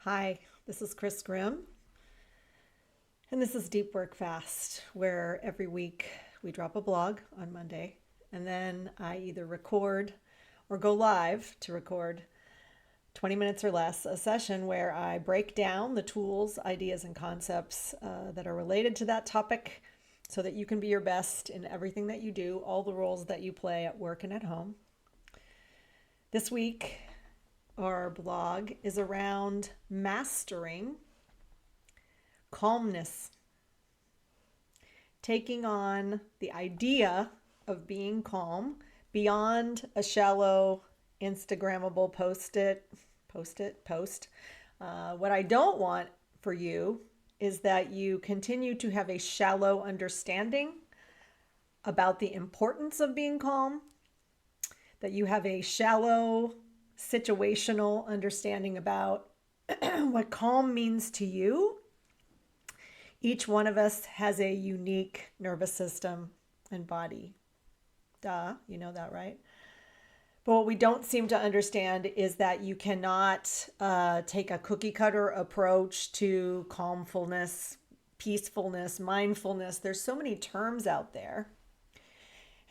Hi, this is Chris Grimm, and this is Deep Work Fast, where every week we drop a blog on Monday, and then I either record or go live to record 20 minutes or less a session where I break down the tools, ideas, and concepts that are related to that topic so that you can be your best in everything that you do, all the roles that you play at work and at home. This week, our blog is around mastering calmness, taking on the idea of being calm beyond a shallow Instagrammable post. What I don't want for you is that you continue to have a shallow understanding about the importance of being calm, that you have a shallow situational understanding about what calm means to you. Each one of us has a unique nervous system and body. Duh, you know that, right? But what we don't seem to understand is that you cannot take a cookie cutter approach to calmfulness, peacefulness, mindfulness. There's so many terms out there.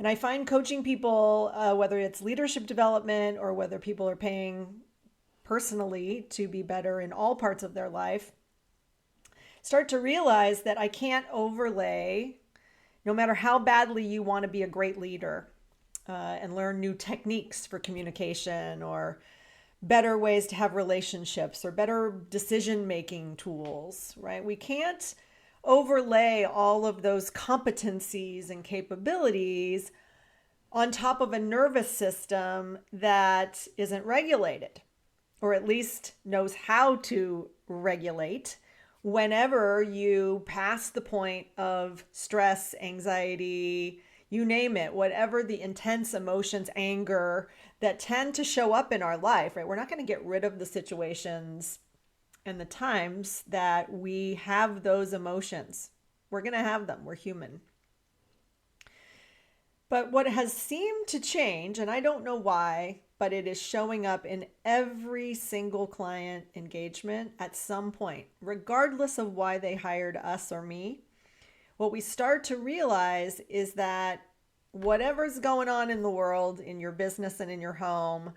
And I find coaching people, whether it's leadership development or whether people are paying personally to be better in all parts of their life, start to realize that I can't overlay, no matter how badly you want to be a great leader and learn new techniques for communication or better ways to have relationships or better decision making tools, right? We can't overlay all of those competencies and capabilities on top of a nervous system that isn't regulated, or at least knows how to regulate whenever you pass the point of stress, anxiety, you name it, whatever the intense emotions, anger that tend to show up in our life, right? We're not going to get rid of the situations and the times that we have those emotions. We're going to have them. We're human. But what has seemed to change, and I don't know why, but it is showing up in every single client engagement at some point, regardless of why they hired us or me. What we start to realize is that whatever's going on in the world, in your business and in your home,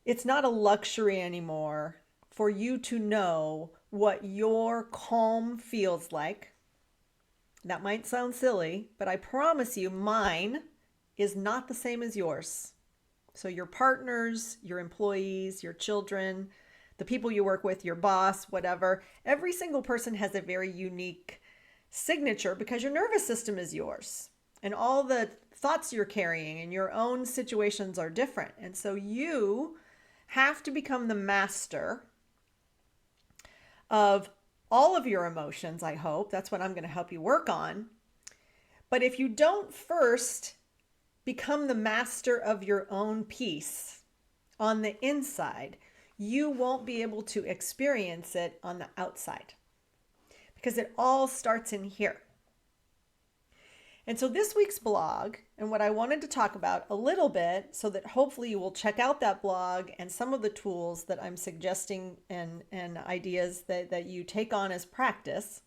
it's not a luxury anymore for you to know what your calm feels like. That might sound silly, but I promise you mine is not the same as yours. So your partners, your employees, your children, the people you work with, your boss, whatever, every single person has a very unique signature because your nervous system is yours. And all the thoughts you're carrying and your own situations are different. And so you have to become the master of all of your emotions, I hope. That's what I'm going to help you work on. But if you don't first become the master of your own peace on the inside, you won't be able to experience it on the outside because it all starts in here. And so this week's blog, and what I wanted to talk about a little bit so that hopefully you will check out that blog and some of the tools that I'm suggesting and ideas that you take on as practice,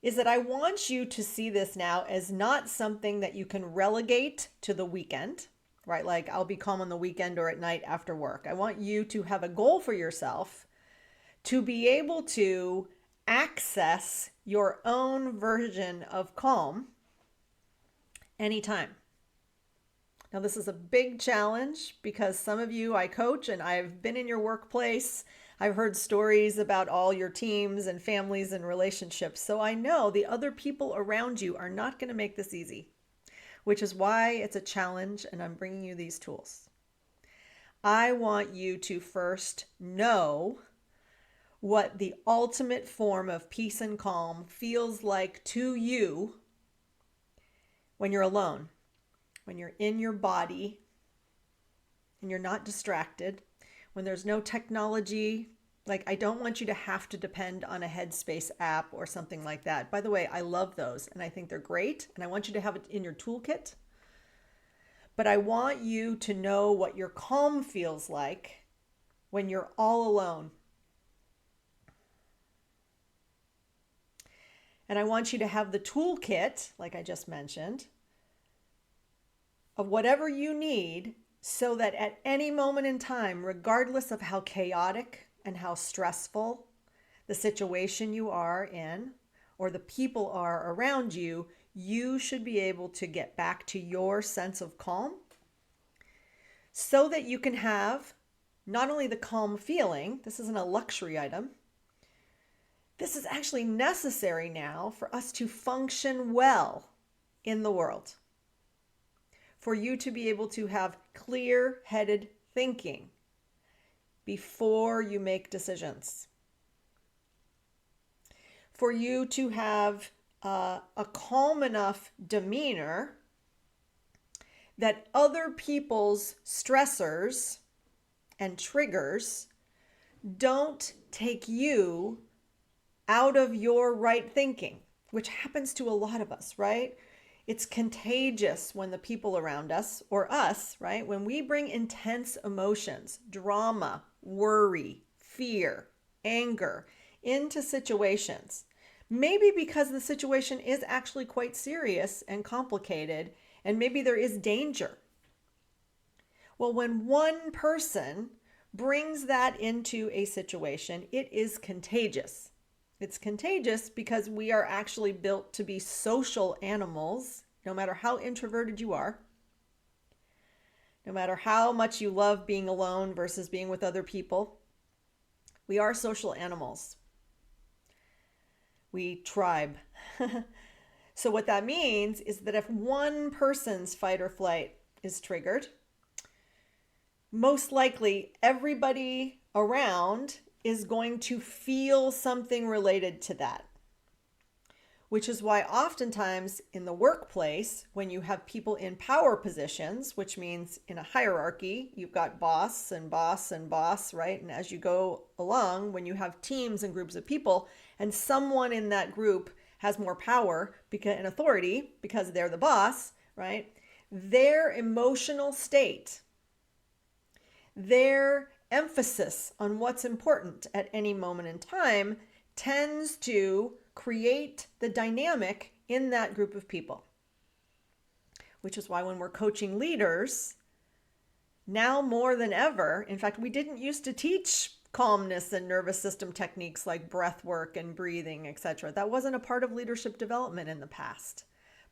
is that I want you to see this now as not something that you can relegate to the weekend, right? Like I'll be calm on the weekend or at night after work. I want you to have a goal for yourself to be able to access your own version of calm anytime. Now, this is a big challenge because some of you I coach and I've been in your workplace. I've heard stories about all your teams and families and relationships. So I know the other people around you are not going to make this easy, which is why it's a challenge and I'm bringing you these tools. I want you to first know what the ultimate form of peace and calm feels like to you when you're alone, when you're in your body and you're not distracted, when there's no technology. Like, I don't want you to have to depend on a Headspace app or something like that. By the way, I love those and I think they're great and I want you to have it in your toolkit. But I want you to know what your calm feels like when you're all alone And I want you to have the toolkit, like I just mentioned, of whatever you need so that at any moment in time, regardless of how chaotic and how stressful the situation you are in or the people are around you, you should be able to get back to your sense of calm so that you can have not only the calm feeling, this isn't a luxury item, this is actually necessary now for us to function well in the world. For you to be able to have clear-headed thinking before you make decisions. For you to have a calm enough demeanor that other people's stressors and triggers don't take you out of your right thinking, which happens to a lot of us, right? It's contagious when the people around us or us, right? When we bring intense emotions, drama, worry, fear, anger into situations, maybe because the situation is actually quite serious and complicated, and maybe there is danger. Well, when one person brings that into a situation, it is contagious. It's contagious because we are actually built to be social animals, no matter how introverted you are, no matter how much you love being alone versus being with other people. We are social animals. We tribe. So what that means is that if one person's fight or flight is triggered, most likely everybody around is going to feel something related to that. Which is why oftentimes in the workplace, when you have people in power positions, which means in a hierarchy, you've got boss and boss and boss, right? And as you go along, when you have teams and groups of people, and someone in that group has more power and authority because they're the boss, right? Their emotional state, their emphasis on what's important at any moment in time tends to create the dynamic in that group of people. Which is why when we're coaching leaders, now more than ever, in fact, we didn't used to teach calmness and nervous system techniques like breath work and breathing, etc. That wasn't a part of leadership development in the past.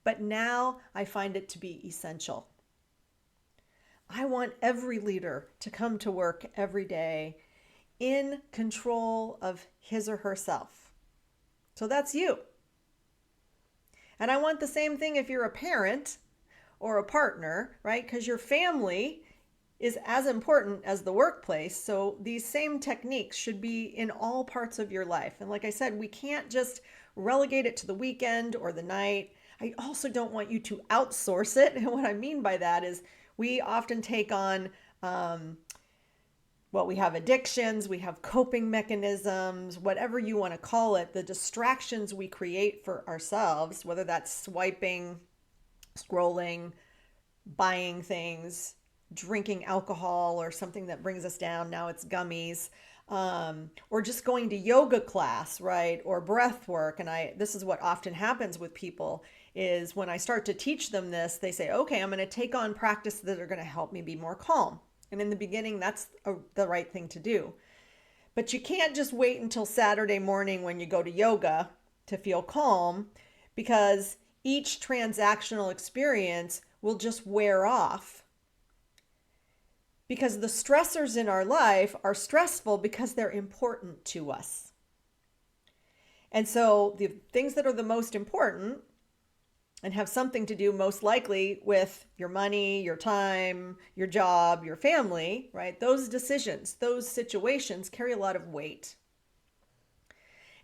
But now I find it to be essential. I want every leader to come to work every day in control of his or herself. So that's you. And I want the same thing if you're a parent or a partner, right? Because your family is as important as the workplace. So these same techniques should be in all parts of your life. And like I said, we can't just relegate it to the weekend or the night. I also don't want you to outsource it. And what I mean by that is we often take on, we have addictions, we have coping mechanisms, whatever you want to call it, the distractions we create for ourselves, whether that's swiping, scrolling, buying things, drinking alcohol or something that brings us down. Now it's gummies, or just going to yoga class, right? Or breath work. And this is what often happens with people is when I start to teach them this, they say, okay, I'm going to take on practices that are going to help me be more calm. And in the beginning, that's the right thing to do. But you can't just wait until Saturday morning when you go to yoga to feel calm, because each transactional experience will just wear off. Because the stressors in our life are stressful because they're important to us. And so the things that are the most important and have something to do most likely with your money, your time, your job, your family, right? Those decisions, those situations carry a lot of weight.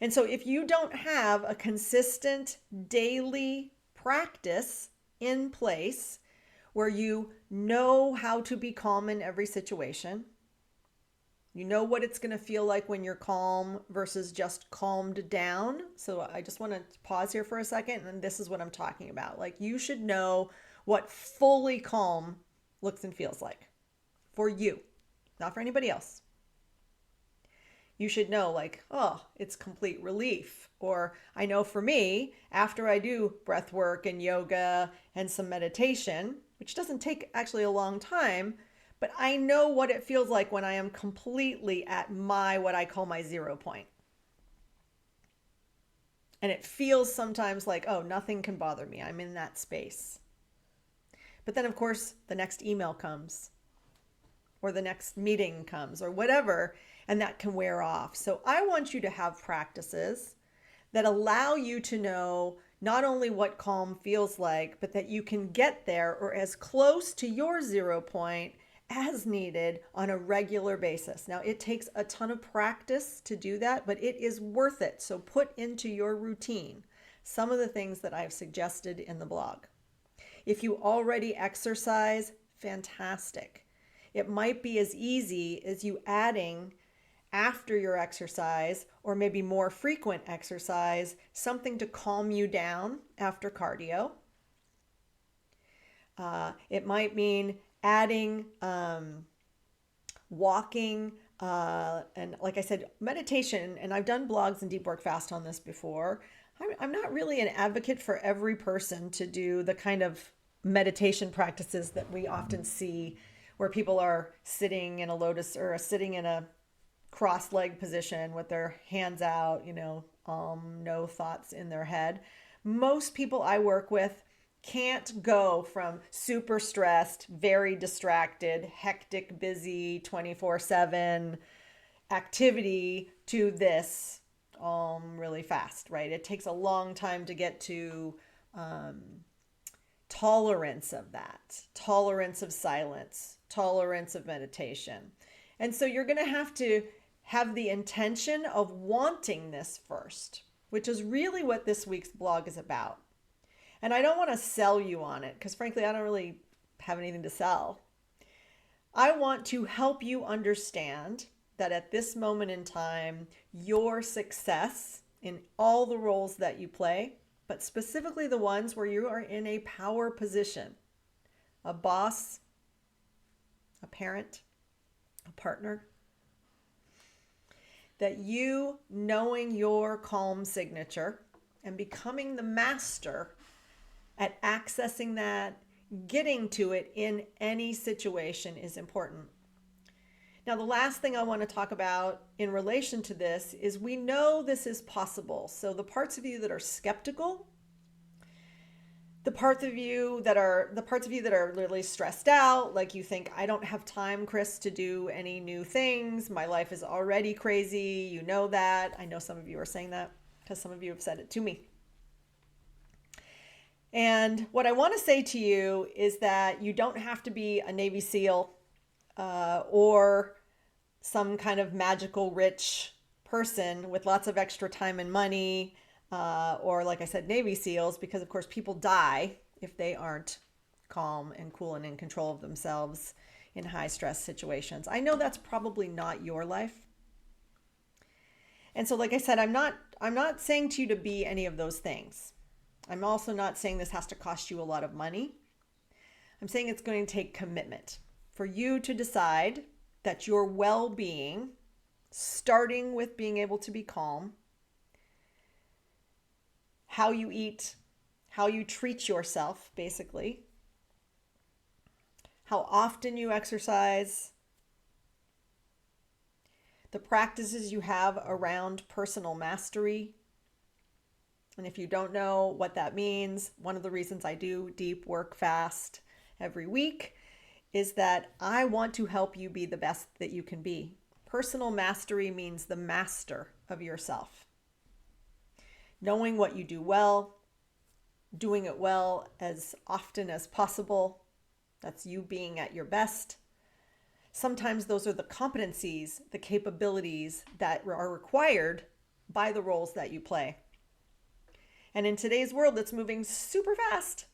And so if you don't have a consistent daily practice in place where you know how to be calm in every situation, you know what it's going to feel like when you're calm versus just calmed down. So I just want to pause here for a second, and this is what I'm talking about. Like, you should know what fully calm looks and feels like for you, not for anybody else. you should know, like, oh, it's complete relief. Or I know for me, after I do breath work and yoga and some meditation, which doesn't take actually a long time, but I know what it feels like when I am completely at my, what I call my 0 point. And it feels sometimes like, oh, nothing can bother me. I'm in that space. But then, of course, the next email comes, or the next meeting comes, or whatever, and that can wear off. So I want you to have practices that allow you to know not only what calm feels like, but that you can get there or as close to your 0 point as needed on a regular basis. Now, it takes a ton of practice to do that, but it is worth it. So put into your routine some of the things that I've suggested in the blog. If you already exercise, fantastic. It might be as easy as you adding after your exercise, or maybe more frequent exercise, something to calm you down after cardio. It might mean adding walking, and like I said, meditation. And I've done blogs and deep work fast on this before. I'm not really an advocate for every person to do the kind of meditation practices that we often see where people are sitting in a lotus or sitting in a cross-leg position with their hands out, no thoughts in their head. Most people I work with can't go from super stressed, very distracted, hectic, busy, 24/7 activity to this really fast, right? It takes a long time to get to tolerance of that, tolerance of silence, tolerance of meditation. And so you're going to have the intention of wanting this first, which is really what this week's blog is about. And I don't want to sell you on it because frankly, I don't really have anything to sell. I want to help you understand that at this moment in time, your success in all the roles that you play, but specifically the ones where you are in a power position, a boss, a parent, a partner, that you knowing your calm signature and becoming the master at accessing that, getting to it in any situation is important. Now, the last thing I want to talk about in relation to this is we know this is possible. So the parts of you that are skeptical, the parts of you that are really stressed out, like you think, I don't have time, Chris, to do any new things. My life is already crazy. You know that. I know some of you are saying that because some of you have said it to me. And what I want to say to you is that you don't have to be a Navy SEAL or some kind of magical rich person with lots of extra time and money, or like I said, Navy SEALs, because of course people die if they aren't calm and cool and in control of themselves in high stress situations. I know that's probably not your life. And so, like I said, I'm not saying to you to be any of those things. I'm also not saying this has to cost you a lot of money. I'm saying it's going to take commitment for you to decide that your well-being, starting with being able to be calm, how you eat, how you treat yourself, basically, how often you exercise, the practices you have around personal mastery. And if you don't know what that means, one of the reasons I do deep work fast every week is that I want to help you be the best that you can be. Personal mastery means the master of yourself. Knowing what you do well, doing it well as often as possible. That's you being at your best. Sometimes those are the competencies, the capabilities that are required by the roles that you play. And in today's world, it's moving super fast.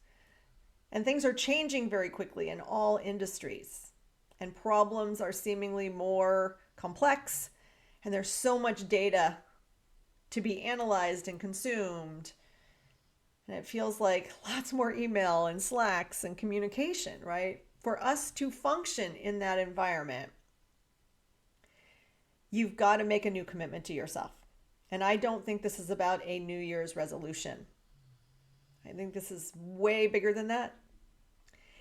And things are changing very quickly in all industries. And problems are seemingly more complex. And there's so much data to be analyzed and consumed. And it feels like lots more email and Slacks and communication, right? For us to function in that environment, you've got to make a new commitment to yourself. And I don't think this is about a New Year's resolution. I think this is way bigger than that.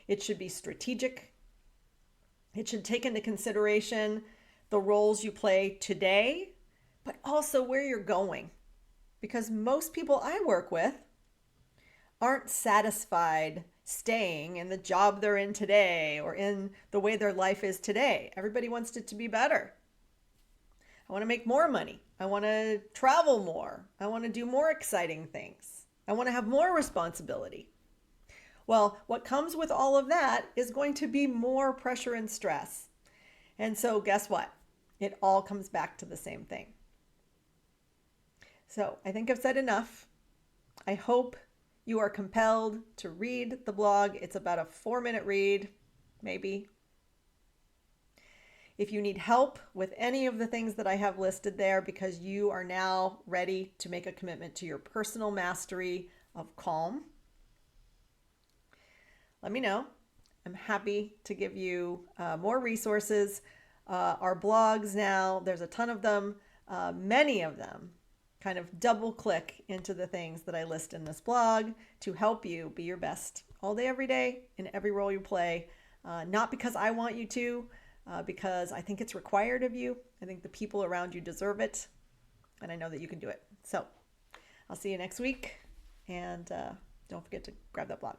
It should be strategic. It should take into consideration the roles you play today, but also where you're going. Because most people I work with aren't satisfied staying in the job they're in today or in the way their life is today. Everybody wants it to be better. I want to make more money. I want to travel more. I want to do more exciting things. I want to have more responsibility. Well, what comes with all of that is going to be more pressure and stress. And so guess what? It all comes back to the same thing. So I think I've said enough. I hope you are compelled to read the blog. It's about a 4-minute read, maybe. If you need help with any of the things that I have listed there because you are now ready to make a commitment to your personal mastery of calm, let me know. I'm happy to give you more resources. Our blogs now, there's a ton of them, many of them kind of double click into the things that I list in this blog to help you be your best all day, every day, in every role you play. Not because I want you to, because I think it's required of you. I think the people around you deserve it, and I know that you can do it. So I'll see you next week, and don't forget to grab that blog.